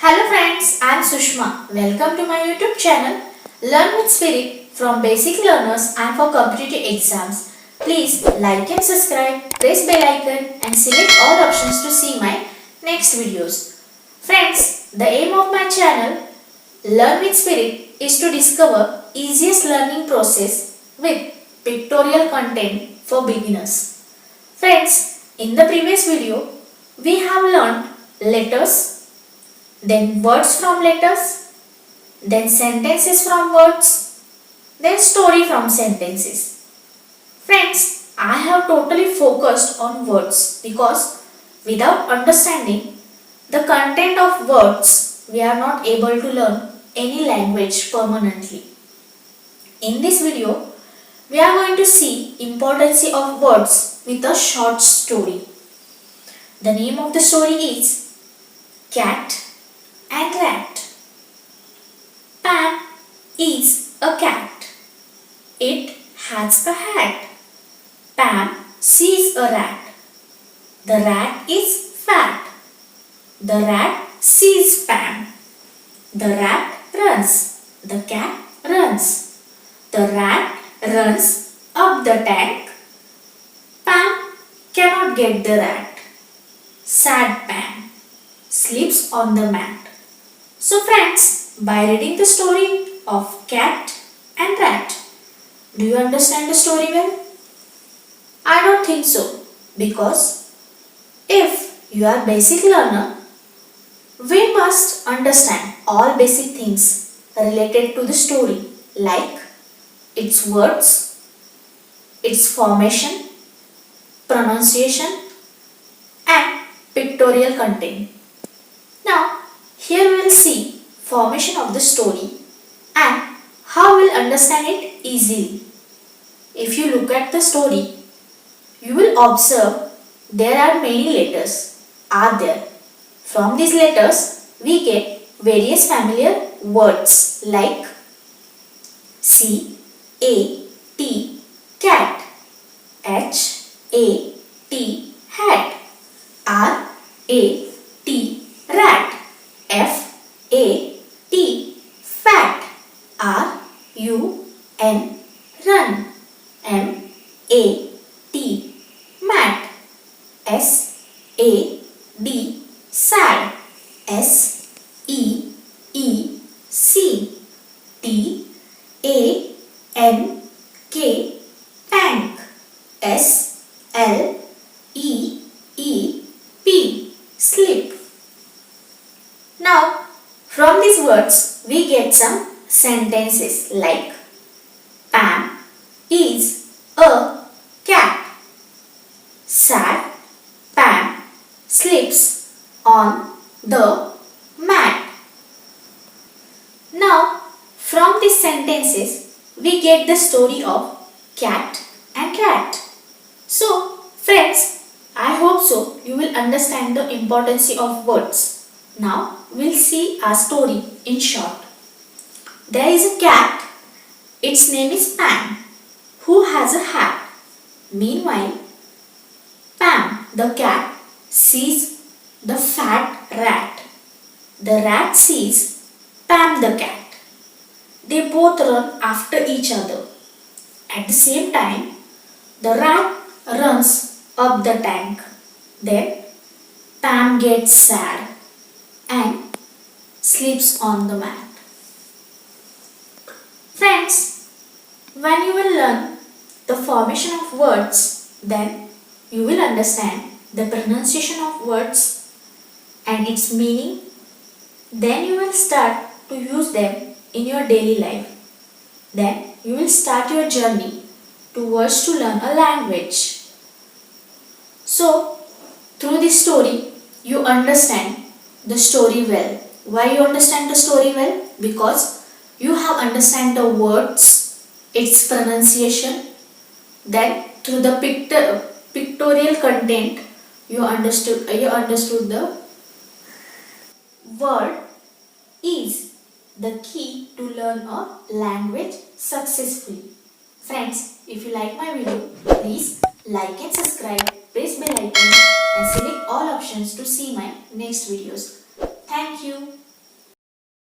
Hello friends, I am Sushma. Welcome to my YouTube channel Learn with Spirit from basic learners and for competitive exams. Please like and subscribe, press bell icon and select all options to see my next videos. Friends, the aim of my channel Learn with Spirit is to discover easiest learning process with pictorial content for beginners. Friends, in the previous video, we have learned letters, then words from letters, then sentences from words, then story from sentences. Friends, I have totally focused on words because without understanding the content of words, we are not able to learn any language permanently. In this video, we are going to see importance of words with a short story. The name of the story is Cat and Rat. Pam is a cat. It has a hat. Pam sees a rat. The rat is fat. The rat sees Pam. The rat runs. The cat runs. The rat runs up the tank. Pam cannot get the rat. Sad Pam sleeps on the mat. So friends, by reading the story of cat and rat, do you understand the story well? I don't think so, because if you are basic learner, we must understand all basic things related to the story, like its words, its formation, pronunciation and pictorial content. Now, here we will see formation of the story and how we will understand it easily. If you look at the story, you will observe there are many letters are there. From these letters, we get various familiar words like C, A, T, cat, H, A, T, hat, R, A, T, rat, F, A, T, fat, R, U, N, run, M, A, T, mat, S, A, D, sad, S, E, E, C, T, A, N, K, tank, S, L, E, E, P, sleep. Now, from these words, we get some sentences like Pam is a cat. Sad Pam sleeps on the mat. Now, from these sentences, we get the story of cat and rat. So, friends, I hope so you will understand the importance of words. Now, we'll see our story in short. There is a cat. Its name is Pam, who has a hat. Meanwhile, Pam, the cat, sees the fat rat. The rat sees Pam, the cat. They both run after each other. At the same time, the rat runs up the tank. Then, Pam gets sad and sleeps on the mat. Friends, when you will learn the formation of words, then you will understand the pronunciation of words and its meaning. Then you will start to use them in your daily life. Then you will start your journey towards to learn a language. So, through this story, you understand the story well. Why you understand the story well? Because you have understand the words, its pronunciation. Then through the pictorial content, you understood the word is the key to learn a language successfully. Friends, if you like my video, please like and subscribe, press bell icon and select all options to see my next videos. Thank you.